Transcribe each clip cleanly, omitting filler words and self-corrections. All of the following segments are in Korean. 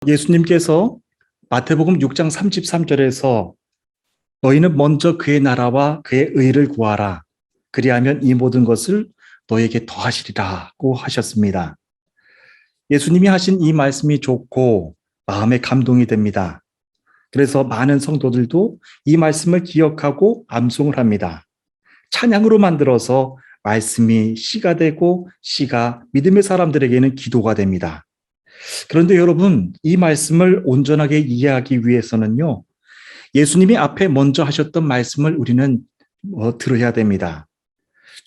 예수님께서 마태복음 6장 33절에서 너희는 먼저 그의 나라와 그의 의를 구하라. 그리하면 이 모든 것을 너에게 더하시리라고 하셨습니다. 예수님이 하신 이 말씀이 좋고 마음에 감동이 됩니다. 그래서 많은 성도들도 이 말씀을 기억하고 암송을 합니다. 찬양으로 만들어서 말씀이 시가 되고 시가 믿음의 사람들에게는 기도가 됩니다. 그런데 여러분, 이 말씀을 온전하게 이해하기 위해서는요, 예수님이 앞에 먼저 하셨던 말씀을 우리는 들어야 됩니다.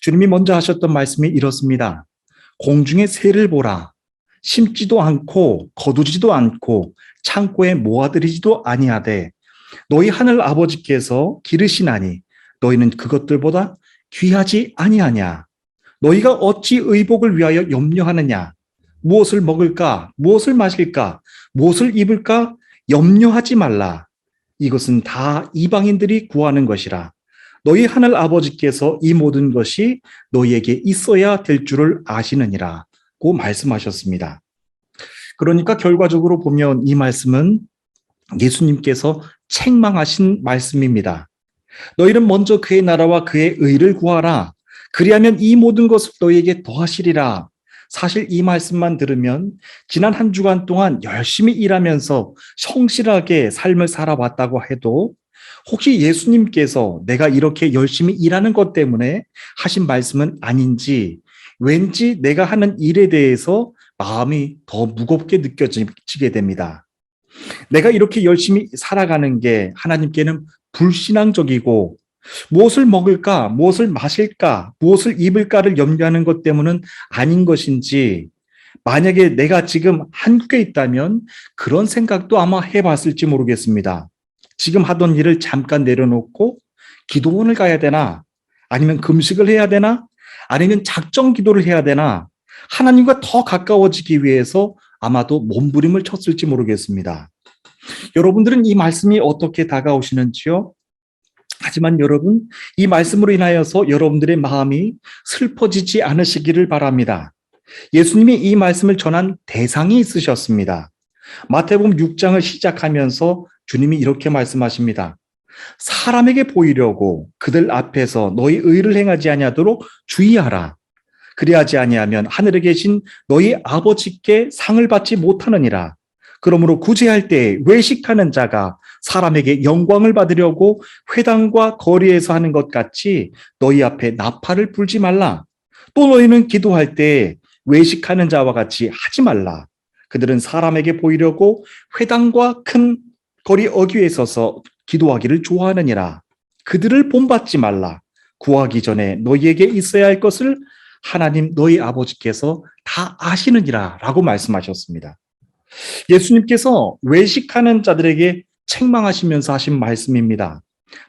주님이 먼저 하셨던 말씀이 이렇습니다. 공중의 새를 보라. 심지도 않고 거두지도 않고 창고에 모아들이지도 아니하되 너희 하늘 아버지께서 기르시나니 너희는 그것들보다 귀하지 아니하냐. 너희가 어찌 의복을 위하여 염려하느냐. 무엇을 먹을까? 무엇을 마실까? 무엇을 입을까? 염려하지 말라. 이것은 다 이방인들이 구하는 것이라. 너희 하늘 아버지께서 이 모든 것이 너희에게 있어야 될 줄을 아시느니라고 말씀하셨습니다. 그러니까 결과적으로 보면 이 말씀은 예수님께서 책망하신 말씀입니다. 너희는 먼저 그의 나라와 그의 의를 구하라. 그리하면 이 모든 것을 너희에게 더하시리라. 사실 이 말씀만 들으면 지난 한 주간 동안 열심히 일하면서 성실하게 삶을 살아왔다고 해도 혹시 예수님께서 내가 이렇게 열심히 일하는 것 때문에 하신 말씀은 아닌지, 왠지 내가 하는 일에 대해서 마음이 더 무겁게 느껴지게 됩니다. 내가 이렇게 열심히 살아가는 게 하나님께는 불신앙적이고, 무엇을 먹을까, 무엇을 마실까, 무엇을 입을까를 염려하는 것 때문은 아닌 것인지, 만약에 내가 지금 한국에 있다면 그런 생각도 아마 해봤을지 모르겠습니다. 지금 하던 일을 잠깐 내려놓고 기도원을 가야 되나? 아니면 금식을 해야 되나? 아니면 작정 기도를 해야 되나? 하나님과 더 가까워지기 위해서 아마도 몸부림을 쳤을지 모르겠습니다. 여러분들은 이 말씀이 어떻게 다가오시는지요? 하지만 여러분, 이 말씀으로 인하여서 여러분들의 마음이 슬퍼지지 않으시기를 바랍니다. 예수님이 이 말씀을 전한 대상이 있으셨습니다. 마태복음 6장을 시작하면서 주님이 이렇게 말씀하십니다. 사람에게 보이려고 그들 앞에서 너희 의를 행하지 아니하도록 주의하라. 그리하지 아니하면 하늘에 계신 너희 아버지께 상을 받지 못하느니라. 그러므로 구제할 때 외식하는 자가 사람에게 영광을 받으려고 회당과 거리에서 하는 것 같이 너희 앞에 나팔을 불지 말라. 또 너희는 기도할 때 외식하는 자와 같이 하지 말라. 그들은 사람에게 보이려고 회당과 큰 거리 어귀에 서서 기도하기를 좋아하느니라. 그들을 본받지 말라. 구하기 전에 너희에게 있어야 할 것을 하나님 너희 아버지께서 다 아시느니라 라고 말씀하셨습니다. 예수님께서 외식하는 자들에게 책망하시면서 하신 말씀입니다.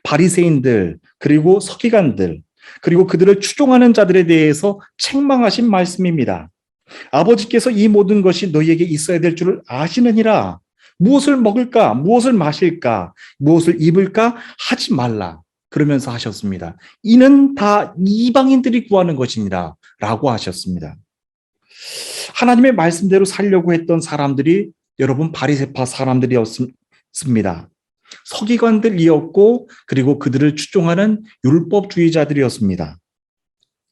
바리새인들, 그리고 서기관들, 그리고 그들을 추종하는 자들에 대해서 책망하신 말씀입니다. 아버지께서 이 모든 것이 너희에게 있어야 될 줄을 아시느니라. 무엇을 먹을까? 무엇을 마실까? 무엇을 입을까? 하지 말라. 그러면서 하셨습니다. 이는 다 이방인들이 구하는 것입니다. 라고 하셨습니다. 하나님의 말씀대로 살려고 했던 사람들이 여러분 바리새파 사람들이었습니다. 서기관들이었고 그리고 그들을 추종하는 율법주의자들이었습니다.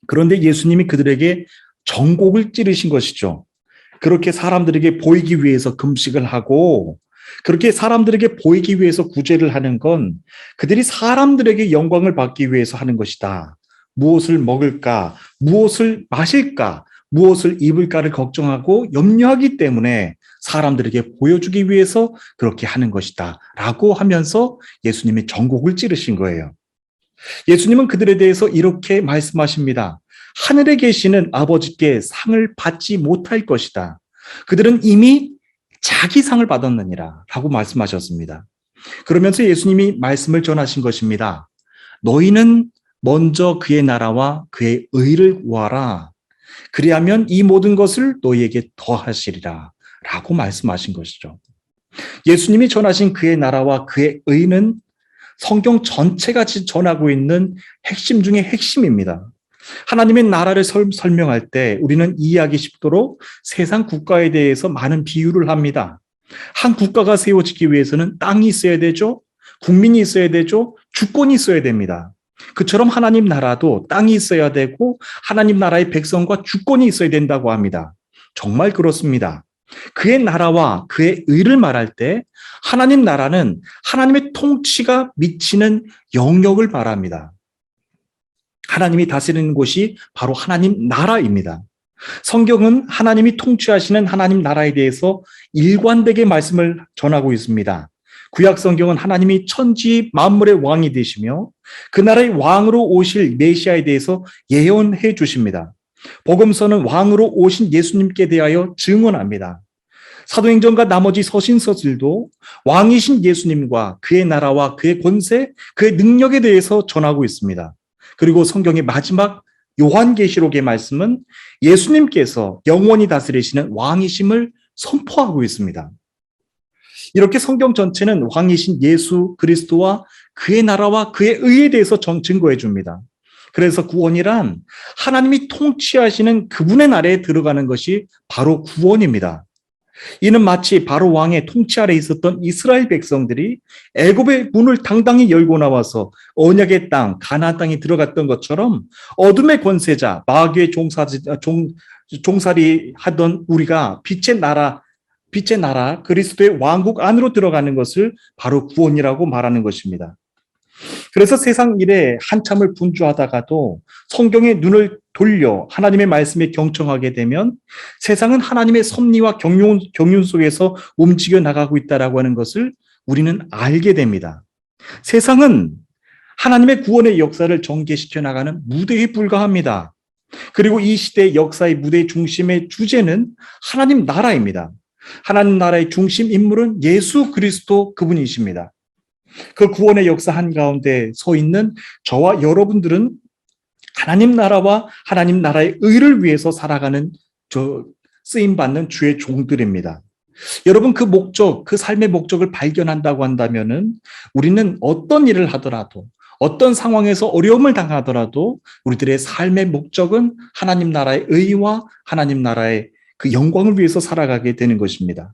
그런데 예수님이 그들에게 정곡을 찌르신 것이죠. 그렇게 사람들에게 보이기 위해서 금식을 하고 그렇게 사람들에게 보이기 위해서 구제를 하는 건 그들이 사람들에게 영광을 받기 위해서 하는 것이다. 무엇을 먹을까? 무엇을 마실까? 무엇을 입을까를 걱정하고 염려하기 때문에 사람들에게 보여주기 위해서 그렇게 하는 것이다. 라고 하면서 예수님이 정곡을 찌르신 거예요. 예수님은 그들에 대해서 이렇게 말씀하십니다. 하늘에 계시는 아버지께 상을 받지 못할 것이다. 그들은 이미 자기 상을 받았느니라 라고 말씀하셨습니다. 그러면서 예수님이 말씀을 전하신 것입니다. 너희는 먼저 그의 나라와 그의 의를 구하라. 그리하면 이 모든 것을 너희에게 더하시리라 라고 말씀하신 것이죠. 예수님이 전하신 그의 나라와 그의 의는 성경 전체가 전하고 있는 핵심 중에 핵심입니다. 하나님의 나라를 설명할 때 우리는 이해하기 쉽도록 세상 국가에 대해서 많은 비유를 합니다. 한 국가가 세워지기 위해서는 땅이 있어야 되죠. 국민이 있어야 되죠. 주권이 있어야 됩니다. 그처럼 하나님 나라도 땅이 있어야 되고 하나님 나라의 백성과 주권이 있어야 된다고 합니다. 정말 그렇습니다. 그의 나라와 그의 의를 말할 때 하나님 나라는 하나님의 통치가 미치는 영역을 말합니다. 하나님이 다스리는 곳이 바로 하나님 나라입니다. 성경은 하나님이 통치하시는 하나님 나라에 대해서 일관되게 말씀을 전하고 있습니다. 구약 성경은 하나님이 천지 만물의 왕이 되시며 그 나라의 왕으로 오실 메시아에 대해서 예언해 주십니다. 복음서는 왕으로 오신 예수님께 대하여 증언합니다. 사도행전과 나머지 서신서들도 왕이신 예수님과 그의 나라와 그의 권세, 그의 능력에 대해서 전하고 있습니다. 그리고 성경의 마지막 요한계시록의 말씀은 예수님께서 영원히 다스리시는 왕이심을 선포하고 있습니다. 이렇게 성경 전체는 왕이신 예수 그리스도와 그의 나라와 그의 의에 대해서 증거해 줍니다. 그래서 구원이란 하나님이 통치하시는 그분의 나라에 들어가는 것이 바로 구원입니다. 이는 마치 바로 왕의 통치 아래 있었던 이스라엘 백성들이 애굽의 문을 당당히 열고 나와서 언약의 땅, 가나안 땅에 들어갔던 것처럼 어둠의 권세자, 마귀의 종살이 하던 우리가 빛의 나라 그리스도의 왕국 안으로 들어가는 것을 바로 구원이라고 말하는 것입니다. 그래서 세상 일에 한참을 분주하다가도 성경의 눈을 돌려 하나님의 말씀에 경청하게 되면 세상은 하나님의 섭리와 경륜 속에서 움직여 나가고 있다라고 하는 것을 우리는 알게 됩니다. 세상은 하나님의 구원의 역사를 전개시켜 나가는 무대에 불과합니다. 그리고 이 시대의 역사의 무대 중심의 주제는 하나님 나라입니다. 하나님 나라의 중심 인물은 예수 그리스도 그분이십니다. 그 구원의 역사 한가운데 서 있는 저와 여러분들은 하나님 나라와 하나님 나라의 의를 위해서 살아가는 쓰임받는 주의 종들입니다. 여러분 그 목적, 그 삶의 목적을 발견한다고 한다면은 우리는 어떤 일을 하더라도 어떤 상황에서 어려움을 당하더라도 우리들의 삶의 목적은 하나님 나라의 의와 하나님 나라의 그 영광을 위해서 살아가게 되는 것입니다.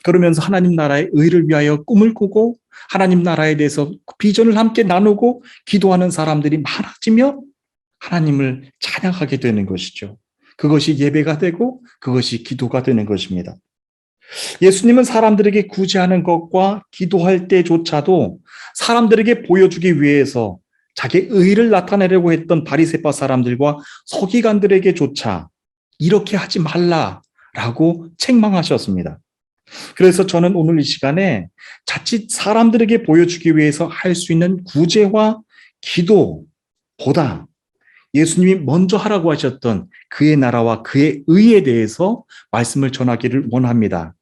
그러면서 하나님 나라의 의를 위하여 꿈을 꾸고 하나님 나라에 대해서 비전을 함께 나누고 기도하는 사람들이 많아지며 하나님을 찬양하게 되는 것이죠. 그것이 예배가 되고 그것이 기도가 되는 것입니다. 예수님은 사람들에게 구제하는 것과 기도할 때조차도 사람들에게 보여주기 위해서 자기의 의를 나타내려고 했던 바리새파 사람들과 서기관들에게조차 이렇게 하지 말라라고 책망하셨습니다. 그래서 저는 오늘 이 시간에 자칫 사람들에게 보여주기 위해서 할 수 있는 구제와 기도보다 예수님이 먼저 하라고 하셨던 그의 나라와 그의 의에 대해서 말씀을 전하기를 원합니다.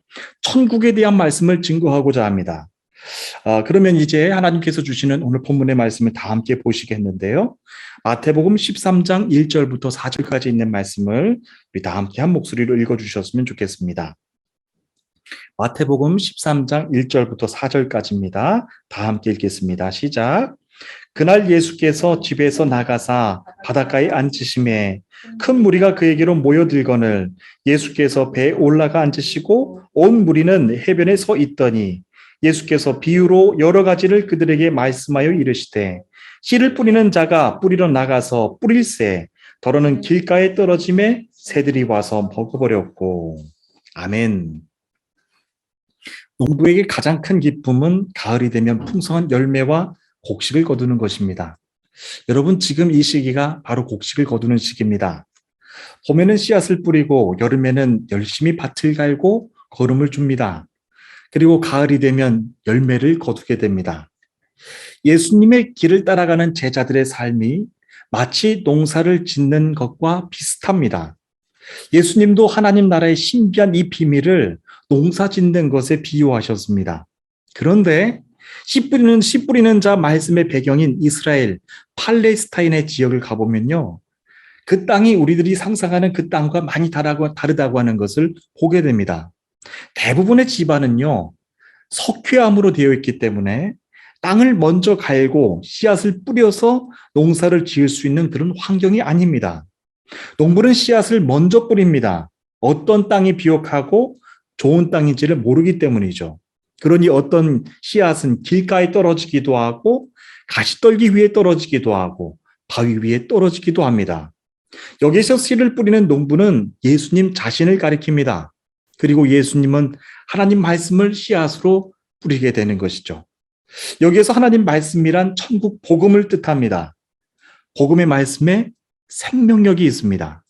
천국에 대한 말씀을 증거하고자 합니다. 그러면 이제 하나님께서 주시는 오늘 본문의 말씀을 다 함께 보시겠는데요. 마태복음 13장 1절부터 4절까지 있는 말씀을 우리 다 함께 한 목소리로 읽어주셨으면 좋겠습니다. 마태복음 13장 1절부터 4절까지입니다. 다 함께 읽겠습니다. 시작. 그날 예수께서 집에서 나가사 바닷가에 앉으심에 큰 무리가 그에게로 모여들거늘 예수께서 배에 올라가 앉으시고 온 무리는 해변에 서 있더니 예수께서 비유로 여러 가지를 그들에게 말씀하여 이르시되 씨를 뿌리는 자가 뿌리러 나가서 뿌릴새 더러는 길가에 떨어짐에 새들이 와서 먹어버렸고. 아멘. 농부에게 가장 큰 기쁨은 가을이 되면 풍성한 열매와 곡식을 거두는 것입니다. 여러분 지금 이 시기가 바로 곡식을 거두는 시기입니다. 봄에는 씨앗을 뿌리고 여름에는 열심히 밭을 갈고 거름을 줍니다. 그리고 가을이 되면 열매를 거두게 됩니다. 예수님의 길을 따라가는 제자들의 삶이 마치 농사를 짓는 것과 비슷합니다. 예수님도 하나님 나라의 신비한 이 비밀을 농사 짓는 것에 비유하셨습니다. 그런데 씨 뿌리는 자 말씀의 배경인 이스라엘, 팔레스타인의 지역을 가보면요. 그 땅이 우리들이 상상하는 그 땅과 많이 다르다고 하는 것을 보게 됩니다. 대부분의 집안은요, 석회암으로 되어 있기 때문에 땅을 먼저 갈고 씨앗을 뿌려서 농사를 지을 수 있는 그런 환경이 아닙니다. 농부는 씨앗을 먼저 뿌립니다. 어떤 땅이 비옥하고 좋은 땅인지를 모르기 때문이죠. 그러니 어떤 씨앗은 길가에 떨어지기도 하고 가시떨기 위에 떨어지기도 하고 바위 위에 떨어지기도 합니다. 여기서 씨를 뿌리는 농부는 예수님 자신을 가리킵니다. 그리고 예수님은 하나님 말씀을 씨앗으로 뿌리게 되는 것이죠. 여기에서 하나님 말씀이란 천국 복음을 뜻합니다. 복음의 말씀에 생명력이 있습니다.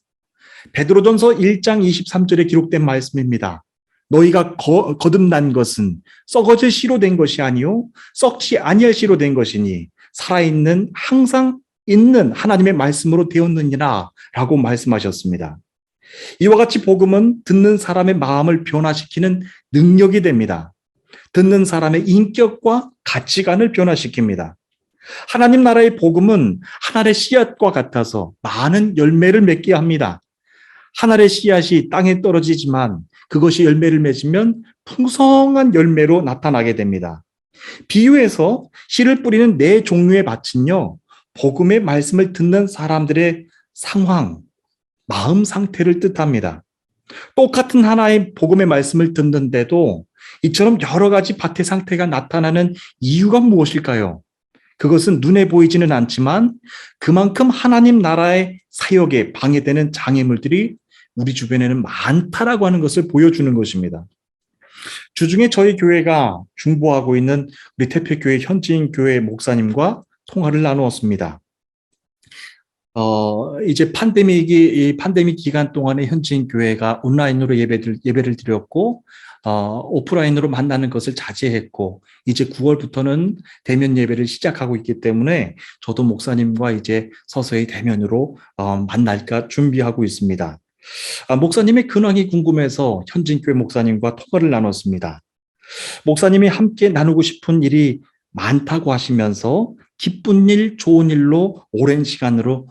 베드로전서 1장 23절에 기록된 말씀입니다. 너희가 거듭난 것은 썩어질 씨로 된 것이 아니요 썩지 아니할 씨로 된 것이니 살아있는 항상 있는 하나님의 말씀으로 되었느니라 라고 말씀하셨습니다. 이와 같이 복음은 듣는 사람의 마음을 변화시키는 능력이 됩니다. 듣는 사람의 인격과 가치관을 변화시킵니다. 하나님 나라의 복음은 하늘의 씨앗과 같아서 많은 열매를 맺게 합니다. 하늘의 씨앗이 땅에 떨어지지만 그것이 열매를 맺으면 풍성한 열매로 나타나게 됩니다. 비유해서 씨를 뿌리는 네 종류의 밭은요, 복음의 말씀을 듣는 사람들의 상황, 마음 상태를 뜻합니다. 똑같은 하나의 복음의 말씀을 듣는데도 이처럼 여러 가지 밭의 상태가 나타나는 이유가 무엇일까요? 그것은 눈에 보이지는 않지만 그만큼 하나님 나라의 사역에 방해되는 장애물들이 우리 주변에는 많다라고 하는 것을 보여주는 것입니다. 주중에 저희 교회가 중보하고 있는 우리 태평교회 현지인 교회 목사님과 통화를 나누었습니다. 이제 이 팬데믹 기간 동안에 현지인 교회가 온라인으로 예배를 드렸고, 오프라인으로 만나는 것을 자제했고, 이제 9월부터는 대면 예배를 시작하고 있기 때문에 저도 목사님과 이제 서서히 대면으로 만날까 준비하고 있습니다. 목사님의 근황이 궁금해서 현지인 교회 목사님과 통화를 나눴습니다. 목사님이 함께 나누고 싶은 일이 많다고 하시면서 기쁜 일, 좋은 일로 오랜 시간으로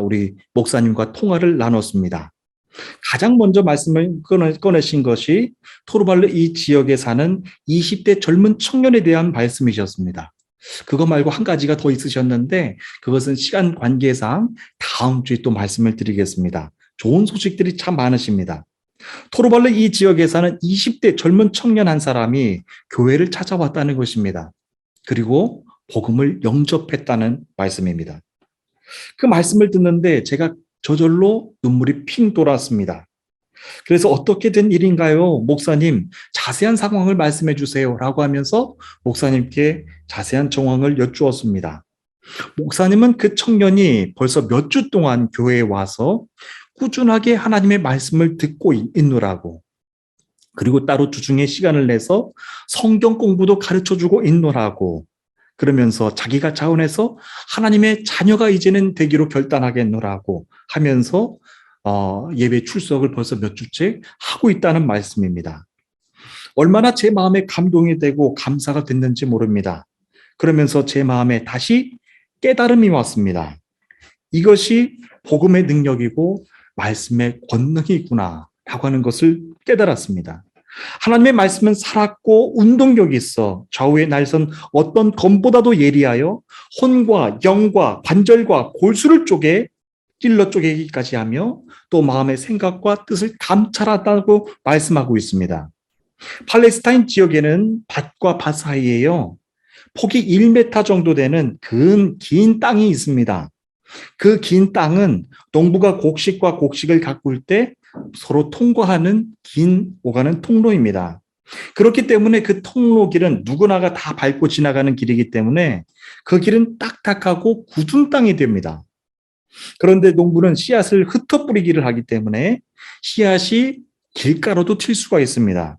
우리 목사님과 통화를 나눴습니다. 가장 먼저 말씀을 꺼내신 것이 토르발르 이 지역에 사는 20대 젊은 청년에 대한 말씀이셨습니다. 그거 말고 한 가지가 더 있으셨는데 그것은 시간 관계상 다음 주에 또 말씀을 드리겠습니다. 좋은 소식들이 참 많으십니다. 토르발르 이 지역에 사는 20대 젊은 청년 한 사람이 교회를 찾아왔다는 것입니다. 그리고 복음을 영접했다는 말씀입니다. 그 말씀을 듣는데 제가 저절로 눈물이 핑 돌았습니다. 그래서 어떻게 된 일인가요? 목사님, 자세한 상황을 말씀해 주세요. 라고 하면서 목사님께 자세한 정황을 여쭈었습니다. 목사님은 그 청년이 벌써 몇 주 동안 교회에 와서 꾸준하게 하나님의 말씀을 듣고 있노라고, 그리고 따로 주중에 시간을 내서 성경 공부도 가르쳐주고 있노라고, 그러면서 자기가 자원해서 하나님의 자녀가 이제는 되기로 결단하겠노라고 하면서 예배 출석을 벌써 몇 주째 하고 있다는 말씀입니다. 얼마나 제 마음에 감동이 되고 감사가 됐는지 모릅니다. 그러면서 제 마음에 다시 깨달음이 왔습니다. 이것이 복음의 능력이고 말씀의 권능이구나 라고 하는 것을 깨달았습니다. 하나님의 말씀은 살았고 운동력이 있어 좌우에 날선 어떤 검보다도 예리하여 혼과 영과 관절과 골수를 찔러 쪼개기까지 하며 또 마음의 생각과 뜻을 감찰한다고 말씀하고 있습니다. 팔레스타인 지역에는 밭과 밭 사이에요, 폭이 1m 정도 되는 긴 땅이 있습니다. 그 긴 땅은 농부가 곡식과 곡식을 가꿀 때 서로 통과하는 긴 오가는 통로입니다. 그렇기 때문에 그 통로길은 누구나가 다 밟고 지나가는 길이기 때문에 그 길은 딱딱하고 굳은 땅이 됩니다. 그런데 농부는 씨앗을 흩어 뿌리기를 하기 때문에 씨앗이 길가로도 튈 수가 있습니다.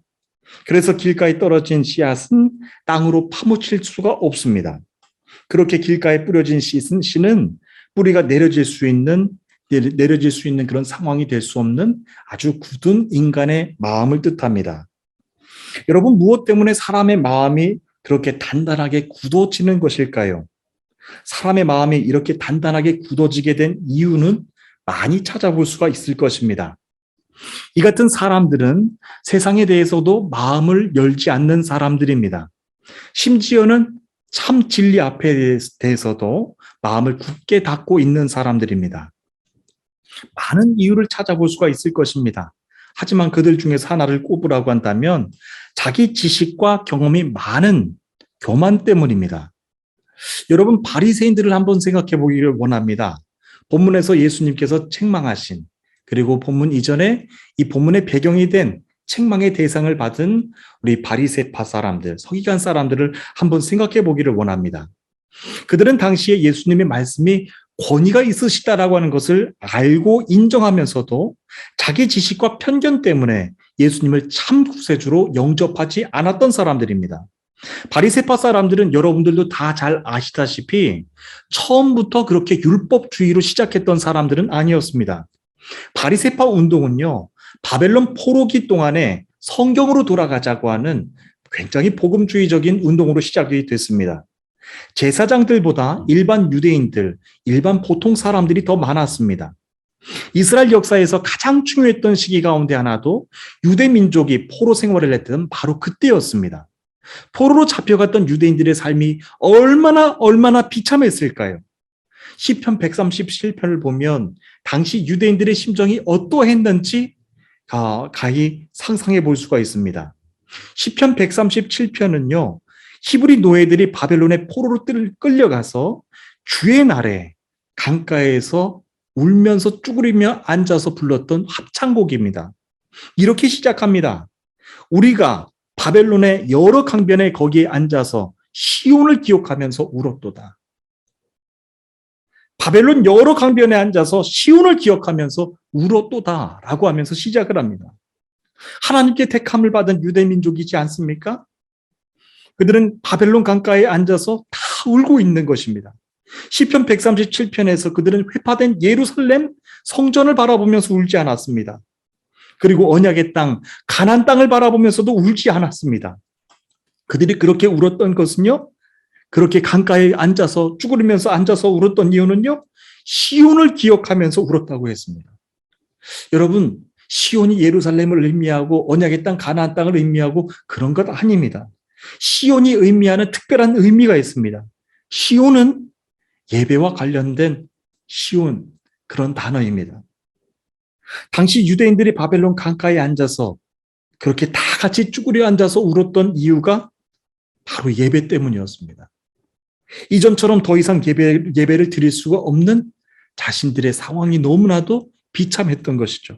그래서 길가에 떨어진 씨앗은 땅으로 파묻힐 수가 없습니다. 그렇게 길가에 뿌려진 씨는 뿌리가 내려질 수 있는 그런 상황이 될 수 없는 아주 굳은 인간의 마음을 뜻합니다. 여러분, 무엇 때문에 사람의 마음이 그렇게 단단하게 굳어지는 것일까요? 사람의 마음이 이렇게 단단하게 굳어지게 된 이유는 많이 찾아볼 수가 있을 것입니다. 이 같은 사람들은 세상에 대해서도 마음을 열지 않는 사람들입니다. 심지어는 참 진리 앞에 대해서도 마음을 굳게 닫고 있는 사람들입니다. 많은 이유를 찾아볼 수가 있을 것입니다. 하지만 그들 중에서 하나를 꼽으라고 한다면 자기 지식과 경험이 많은 교만 때문입니다. 여러분, 바리새인들을 한번 생각해 보기를 원합니다. 본문에서 예수님께서 책망하신, 그리고 본문 이전에 이 본문의 배경이 된 책망의 대상을 받은 우리 바리새파 사람들, 서기관 사람들을 한번 생각해 보기를 원합니다. 그들은 당시에 예수님의 말씀이 권위가 있으시다라고 하는 것을 알고 인정하면서도 자기 지식과 편견 때문에 예수님을 참 구세주로 영접하지 않았던 사람들입니다. 바리새파 사람들은 여러분들도 다 잘 아시다시피 처음부터 그렇게 율법주의로 시작했던 사람들은 아니었습니다. 바리새파 운동은요, 바벨론 포로기 동안에 성경으로 돌아가자고 하는 굉장히 복음주의적인 운동으로 시작이 됐습니다. 제사장들보다 일반 유대인들, 일반 보통 사람들이 더 많았습니다. 이스라엘 역사에서 가장 중요했던 시기 가운데 하나도 유대 민족이 포로 생활을 했던 바로 그때였습니다. 포로로 잡혀갔던 유대인들의 삶이 얼마나 비참했을까요? 시편 137편을 보면 당시 유대인들의 심정이 어떠했는지 가히 상상해 볼 수가 있습니다. 시편 137편은요, 히브리 노예들이 바벨론의 포로로 끌려가서 주의 날에 강가에서 울면서 쭈그리며 앉아서 불렀던 합창곡입니다. 이렇게 시작합니다. 우리가 바벨론의 여러 강변에 거기에 앉아서 시온을 기억하면서 울었도다. 바벨론 여러 강변에 앉아서 시온을 기억하면서 울었도다 라고 하면서 시작을 합니다. 하나님께 택함을 받은 유대 민족이지 않습니까? 그들은 바벨론 강가에 앉아서 다 울고 있는 것입니다. 시편 137편에서 그들은 회파된 예루살렘 성전을 바라보면서 울지 않았습니다. 그리고 언약의 땅, 가나안 땅을 바라보면서도 울지 않았습니다. 그들이 그렇게 울었던 것은요, 그렇게 강가에 앉아서 쭈그리면서 앉아서 울었던 이유는요, 시온을 기억하면서 울었다고 했습니다. 여러분, 시온이 예루살렘을 의미하고 언약의 땅, 가나안 땅을 의미하고 그런 것 아닙니다. 시온이 의미하는 특별한 의미가 있습니다. 시온은 예배와 관련된 시온, 그런 단어입니다. 당시 유대인들이 바벨론 강가에 앉아서 그렇게 다 같이 쭈그려 앉아서 울었던 이유가 바로 예배 때문이었습니다. 이전처럼 더 이상 예배를 드릴 수가 없는 자신들의 상황이 너무나도 비참했던 것이죠.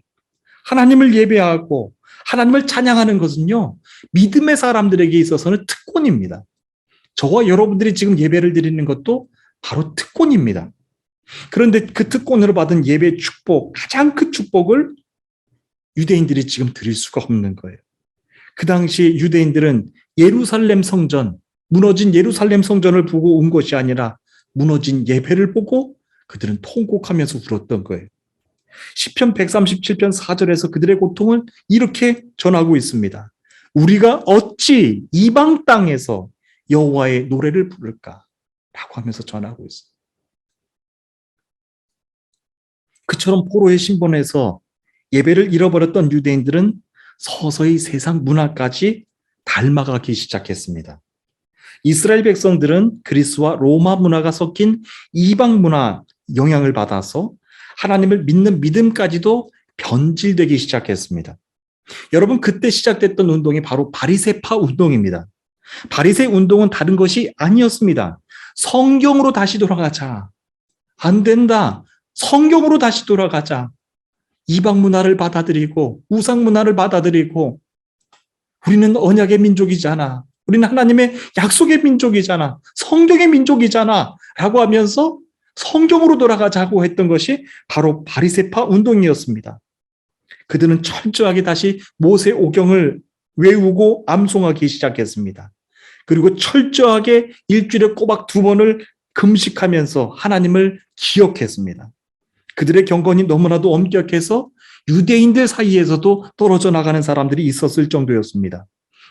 하나님을 예배하고 하나님을 찬양하는 것은요, 믿음의 사람들에게 있어서는 특권입니다. 저와 여러분들이 지금 예배를 드리는 것도 바로 특권입니다. 그런데 그 특권으로 받은 예배의 축복, 가장 큰 축복을 유대인들이 지금 드릴 수가 없는 거예요. 그 당시 유대인들은 예루살렘 성전, 무너진 예루살렘 성전을 보고 온 것이 아니라 무너진 예배를 보고 그들은 통곡하면서 울었던 거예요. 시편 137편 4절에서 그들의 고통을 이렇게 전하고 있습니다. 우리가 어찌 이방 땅에서 여호와의 노래를 부를까? 라고 하면서 전하고 있습니다. 그처럼 포로의 신분에서 예배를 잃어버렸던 유대인들은 서서히 세상 문화까지 닮아가기 시작했습니다. 이스라엘 백성들은 그리스와 로마 문화가 섞인 이방 문화 영향을 받아서 하나님을 믿는 믿음까지도 변질되기 시작했습니다. 여러분, 그때 시작됐던 운동이 바로 바리새파 운동입니다. 바리새 운동은 다른 것이 아니었습니다. 성경으로 다시 돌아가자. 안 된다. 성경으로 다시 돌아가자. 이방 문화를 받아들이고 우상 문화를 받아들이고 우리는 언약의 민족이잖아. 우리는 하나님의 약속의 민족이잖아. 성경의 민족이잖아. 라고 하면서 성경으로 돌아가자고 했던 것이 바로 바리새파 운동이었습니다. 그들은 철저하게 다시 모세 오경을 외우고 암송하기 시작했습니다. 그리고 철저하게 일주일에 꼬박 2번을 금식하면서 하나님을 기억했습니다. 그들의 경건이 너무나도 엄격해서 유대인들 사이에서도 떨어져 나가는 사람들이 있었을 정도였습니다.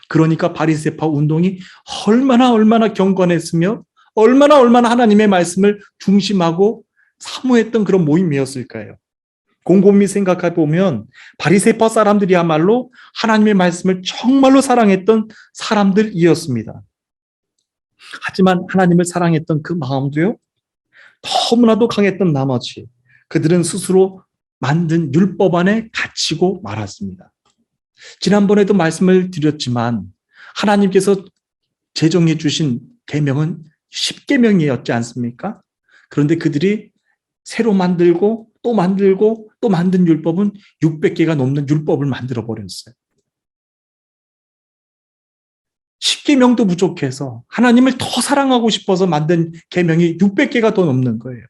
그러니까 바리새파 운동이 얼마나 경건했으며 얼마나 하나님의 말씀을 중심하고 사모했던 그런 모임이었을까요? 곰곰이 생각해 보면 바리새파 사람들이야말로 하나님의 말씀을 정말로 사랑했던 사람들이었습니다. 하지만 하나님을 사랑했던 그 마음도요, 너무나도 강했던 나머지 그들은 스스로 만든 율법 안에 갇히고 말았습니다. 지난번에도 말씀을 드렸지만 하나님께서 제정해 주신 계명은 10계명이었지 않습니까? 그런데 그들이 새로 만들고 또 만들고 또 만든 율법은 600개가 넘는 율법을 만들어 버렸어요. 10계명도 부족해서 하나님을 더 사랑하고 싶어서 만든 계명이 600개가 더 넘는 거예요.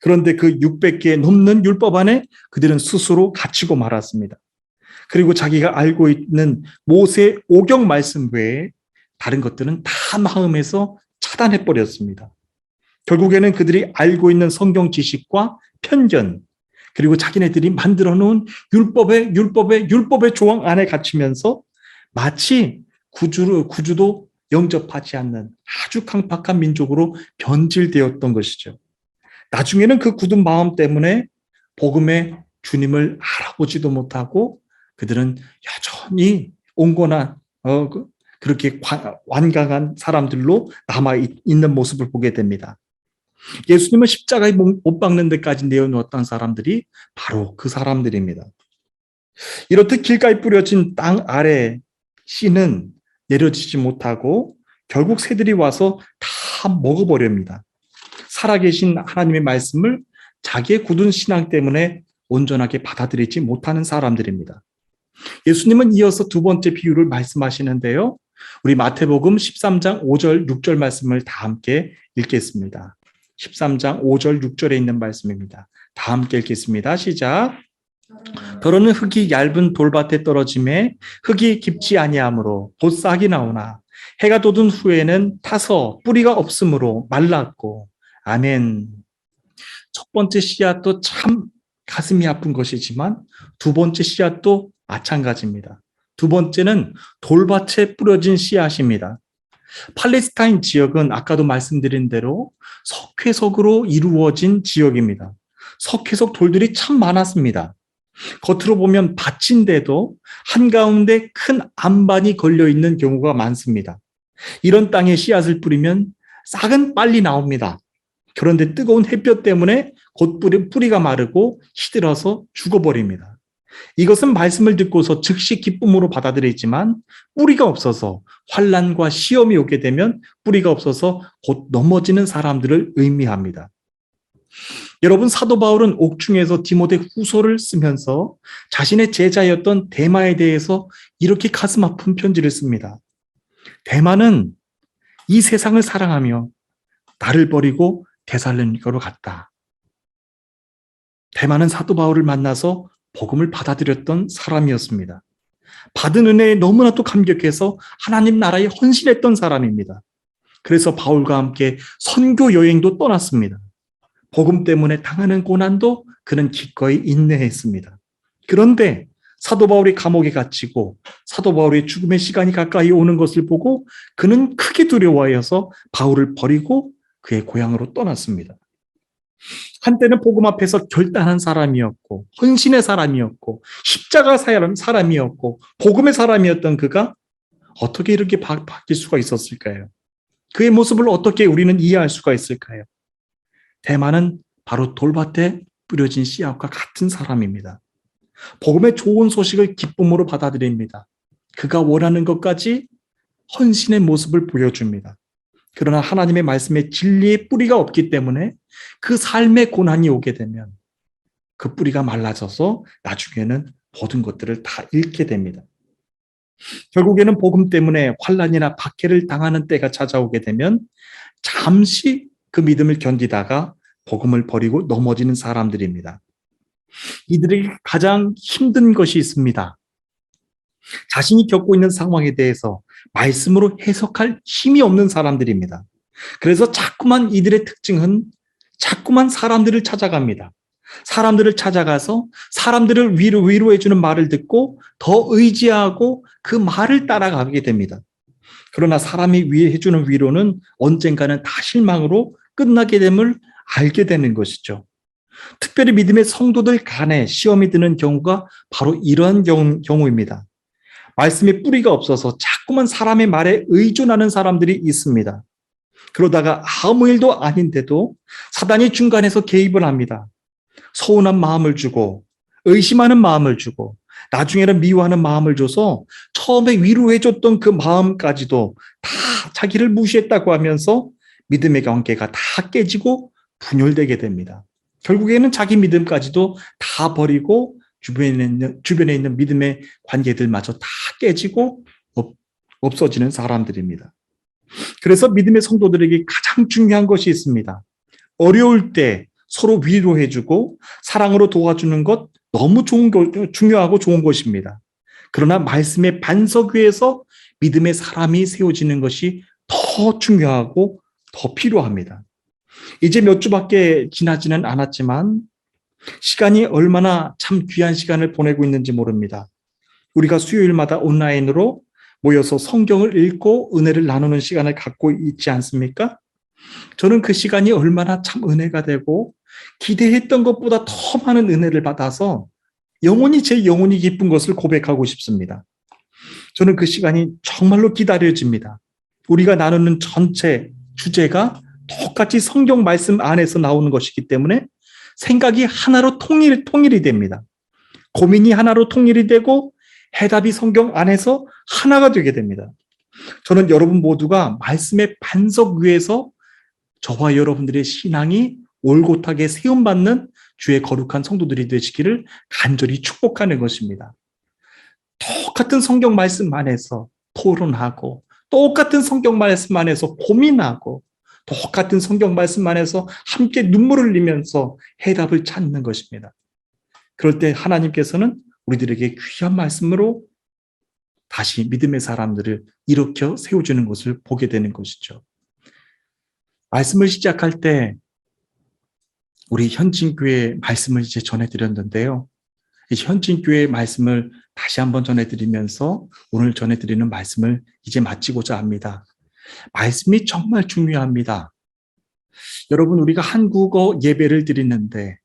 그런데 그 600개 넘는 율법 안에 그들은 스스로 갇히고 말았습니다. 그리고 자기가 알고 있는 모세 오경 말씀 외에 다른 것들은 다 마음에서 차단해 버렸습니다. 결국에는 그들이 알고 있는 성경 지식과 편견, 그리고 자기네들이 만들어 놓은 율법의 조항 안에 갇히면서 마치 구주도 영접하지 않는 아주 강팍한 민족으로 변질되었던 것이죠. 나중에는 그 굳은 마음 때문에 복음의 주님을 알아보지도 못하고 그들은 여전히 온건한 그렇게 완강한 사람들로 남아 있는 모습을 보게 됩니다. 예수님은 십자가에 못 박는 데까지 내어놓았던 사람들이 바로 그 사람들입니다. 이렇듯 길가에 뿌려진 땅 아래 씨는 내려지지 못하고 결국 새들이 와서 다 먹어버립니다. 살아계신 하나님의 말씀을 자기의 굳은 신앙 때문에 온전하게 받아들이지 못하는 사람들입니다. 예수님은 이어서 두 번째 비유를 말씀하시는데요. 우리 마태복음 13장 5절 6절 말씀을 다 함께 읽겠습니다. 13장 5절 6절에 있는 말씀입니다. 다 함께 읽겠습니다. 시작. 더러는 흙이 얇은 돌밭에 떨어짐에 흙이 깊지 아니하므로 곧 싹이 나오나 해가 돋은 후에는 타서 뿌리가 없으므로 말랐고. 아멘. 첫 번째 씨앗도 참 가슴이 아픈 것이지만 두 번째 씨앗도 마찬가지입니다. 두 번째는 돌밭에 뿌려진 씨앗입니다. 팔레스타인 지역은 아까도 말씀드린 대로 석회석으로 이루어진 지역입니다. 석회석 돌들이 참 많았습니다. 겉으로 보면 밭인데도 한가운데 큰 안반이 걸려있는 경우가 많습니다. 이런 땅에 씨앗을 뿌리면 싹은 빨리 나옵니다. 그런데 뜨거운 햇볕 때문에 곧 뿌리가 마르고 시들어서 죽어버립니다. 이것은 말씀을 듣고서 즉시 기쁨으로 받아들이지만 뿌리가 없어서 환난과 시험이 오게 되면 뿌리가 없어서 곧 넘어지는 사람들을 의미합니다. 여러분, 사도 바울은 옥중에서 디모데 후서를 쓰면서 자신의 제자였던 데마에 대해서 이렇게 가슴 아픈 편지를 씁니다. 데마는 이 세상을 사랑하며 나를 버리고 데살로니가로 갔다. 데마는 사도 바울을 만나서 복음을 받아들였던 사람이었습니다. 받은 은혜에 너무나도 감격해서 하나님 나라에 헌신했던 사람입니다. 그래서 바울과 함께 선교 여행도 떠났습니다. 복음 때문에 당하는 고난도 그는 기꺼이 인내했습니다. 그런데 사도 바울이 감옥에 갇히고 사도 바울의 죽음의 시간이 가까이 오는 것을 보고 그는 크게 두려워하여서 바울을 버리고 그의 고향으로 떠났습니다. 한때는 복음 앞에서 결단한 사람이었고 헌신의 사람이었고 십자가 사람이었고 복음의 사람이었던 그가 어떻게 이렇게 바뀔 수가 있었을까요? 그의 모습을 어떻게 우리는 이해할 수가 있을까요? 데마는 바로 돌밭에 뿌려진 씨앗과 같은 사람입니다. 복음의 좋은 소식을 기쁨으로 받아들입니다. 그가 원하는 것까지 헌신의 모습을 보여줍니다. 그러나 하나님의 말씀에 진리의 뿌리가 없기 때문에 그 삶의 고난이 오게 되면 그 뿌리가 말라져서 나중에는 모든 것들을 다 잃게 됩니다. 결국에는 복음 때문에 환난이나 박해를 당하는 때가 찾아오게 되면 잠시 그 믿음을 견디다가 복음을 버리고 넘어지는 사람들입니다. 이들에게 가장 힘든 것이 있습니다. 자신이 겪고 있는 상황에 대해서 말씀으로 해석할 힘이 없는 사람들입니다. 그래서 자꾸만 이들의 특징은 자꾸만 사람들을 찾아갑니다. 사람들을 찾아가서 사람들을 위로해주는 말을 듣고 더 의지하고 그 말을 따라가게 됩니다. 그러나 사람이 해주는 위로는 언젠가는 다 실망으로 끝나게 됨을 알게 되는 것이죠. 특별히 믿음의 성도들 간에 시험이 드는 경우가 바로 이러한 경우입니다. 말씀의 뿌리가 없어서 자꾸만 사람의 말에 의존하는 사람들이 있습니다. 그러다가 아무 일도 아닌데도 사단이 중간에서 개입을 합니다. 서운한 마음을 주고 의심하는 마음을 주고 나중에는 미워하는 마음을 줘서 처음에 위로해줬던 그 마음까지도 다 자기를 무시했다고 하면서 믿음의 관계가 다 깨지고 분열되게 됩니다. 결국에는 자기 믿음까지도 다 버리고 주변에 있는 믿음의 관계들마저 다 깨지고 없어지는 사람들입니다. 그래서 믿음의 성도들에게 가장 중요한 것이 있습니다. 어려울 때 서로 위로해주고 사랑으로 도와주는 것 너무 중요하고 좋은 것입니다. 그러나 말씀의 반석 위에서 믿음의 사람이 세워지는 것이 더 중요하고 더 필요합니다. 이제 몇 주밖에 지나지는 않았지만 시간이 얼마나 참 귀한 시간을 보내고 있는지 모릅니다. 우리가 수요일마다 온라인으로 모여서 성경을 읽고 은혜를 나누는 시간을 갖고 있지 않습니까? 저는 그 시간이 얼마나 참 은혜가 되고 기대했던 것보다 더 많은 은혜를 받아서 제 영혼이 기쁜 것을 고백하고 싶습니다. 저는 그 시간이 정말로 기다려집니다. 우리가 나누는 전체 주제가 똑같이 성경 말씀 안에서 나오는 것이기 때문에 생각이 하나로 통일이 됩니다. 고민이 하나로 통일이 되고 해답이 성경 안에서 하나가 되게 됩니다. 저는 여러분 모두가 말씀의 반석 위에서 저와 여러분들의 신앙이 올곧하게 세움받는 주의 거룩한 성도들이 되시기를 간절히 축복하는 것입니다. 똑같은 성경 말씀 안에서 토론하고 똑같은 성경 말씀 안에서 고민하고 똑같은 성경 말씀 안에서 함께 눈물을 흘리면서 해답을 찾는 것입니다. 그럴 때 하나님께서는 우리들에게 귀한 말씀으로 다시 믿음의 사람들을 일으켜 세워주는 것을 보게 되는 것이죠. 말씀을 시작할 때 우리 현진교회 말씀을 이제 전해드렸는데요. 이 현진교회 말씀을 다시 한번 전해드리면서 오늘 전해드리는 말씀을 이제 마치고자 합니다. 말씀이 정말 중요합니다. 여러분, 우리가 한국어 예배를 드리는데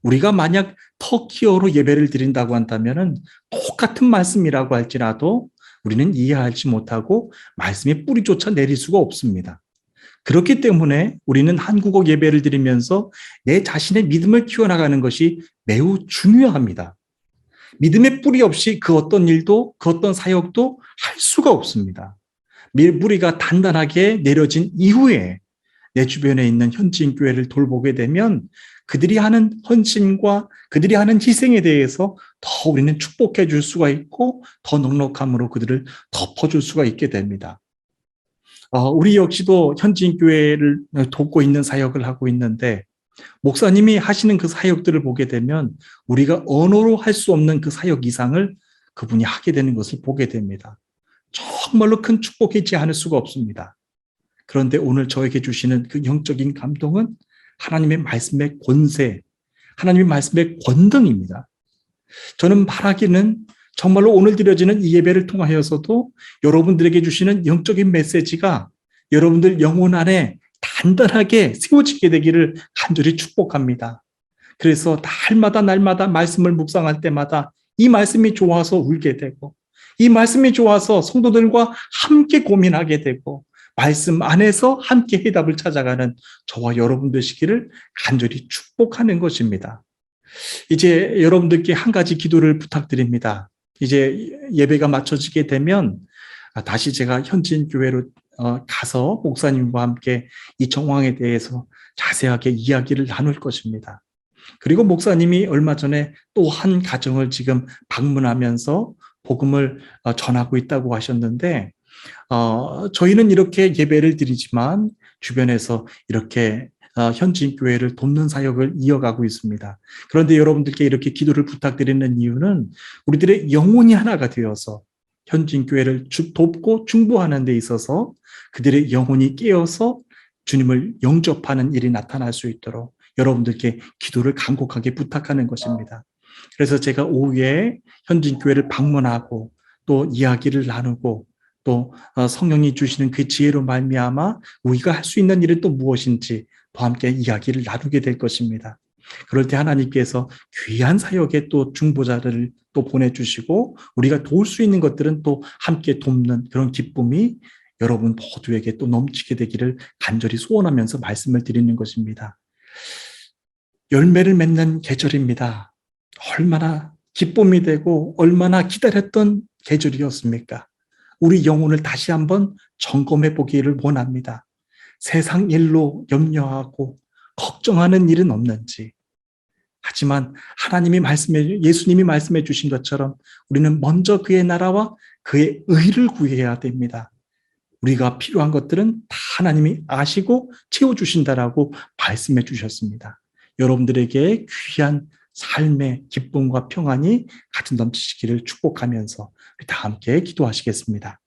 우리가 만약 터키어로 예배를 드린다고 한다면 똑같은 말씀이라고 할지라도 우리는 이해하지 못하고 말씀의 뿌리조차 내릴 수가 없습니다. 그렇기 때문에 우리는 한국어 예배를 드리면서 내 자신의 믿음을 키워나가는 것이 매우 중요합니다. 믿음의 뿌리 없이 그 어떤 일도 그 어떤 사역도 할 수가 없습니다. 뿌리가 단단하게 내려진 이후에 내 주변에 있는 현지인 교회를 돌보게 되면 그들이 하는 헌신과 그들이 하는 희생에 대해서 더 우리는 축복해 줄 수가 있고 더 넉넉함으로 그들을 덮어줄 수가 있게 됩니다. 우리 역시도 현지인 교회를 돕고 있는 사역을 하고 있는데 목사님이 하시는 그 사역들을 보게 되면 우리가 언어로 할 수 없는 그 사역 이상을 그분이 하게 되는 것을 보게 됩니다. 정말로 큰 축복이지 않을 수가 없습니다. 그런데 오늘 저에게 주시는 그 영적인 감동은 하나님의 말씀의 권세, 하나님의 말씀의 권능입니다. 저는 바라기는 정말로 오늘 드려지는 이 예배를 통하여서도 여러분들에게 주시는 영적인 메시지가 여러분들 영혼 안에 단단하게 세워지게 되기를 간절히 축복합니다. 그래서 날마다 말씀을 묵상할 때마다 이 말씀이 좋아서 울게 되고 이 말씀이 좋아서 성도들과 함께 고민하게 되고 말씀 안에서 함께 해답을 찾아가는 저와 여러분 되시기를 간절히 축복하는 것입니다. 이제 여러분들께 한 가지 기도를 부탁드립니다. 이제 예배가 마쳐지게 되면 다시 제가 현지인 교회로 가서 목사님과 함께 이 정황에 대해서 자세하게 이야기를 나눌 것입니다. 그리고 목사님이 얼마 전에 또 한 가정을 지금 방문하면서 복음을 전하고 있다고 하셨는데 저희는 이렇게 예배를 드리지만 주변에서 이렇게 현지인 교회를 돕는 사역을 이어가고 있습니다. 그런데 여러분들께 이렇게 기도를 부탁드리는 이유는 우리들의 영혼이 하나가 되어서 현지인 교회를 돕고 중보하는 데 있어서 그들의 영혼이 깨어서 주님을 영접하는 일이 나타날 수 있도록 여러분들께 기도를 간곡하게 부탁하는 것입니다. 그래서 제가 오후에 현지인 교회를 방문하고 또 이야기를 나누고 또 성령이 주시는 그 지혜로 말미암아 우리가 할 수 있는 일은 또 무엇인지 또 함께 이야기를 나누게 될 것입니다. 그럴 때 하나님께서 귀한 사역에 또 중보자를 또 보내주시고 우리가 도울 수 있는 것들은 또 함께 돕는 그런 기쁨이 여러분 모두에게 또 넘치게 되기를 간절히 소원하면서 말씀을 드리는 것입니다. 열매를 맺는 계절입니다. 얼마나 기쁨이 되고 얼마나 기다렸던 계절이었습니까? 우리 영혼을 다시 한번 점검해 보기를 원합니다. 세상 일로 염려하고 걱정하는 일은 없는지. 하지만 예수님이 말씀해 주신 것처럼 우리는 먼저 그의 나라와 그의 의를 구해야 됩니다. 우리가 필요한 것들은 다 하나님이 아시고 채워주신다라고 말씀해 주셨습니다. 여러분들에게 귀한 삶의 기쁨과 평안이 가득 넘치시기를 축복하면서 다 함께 기도하시겠습니다.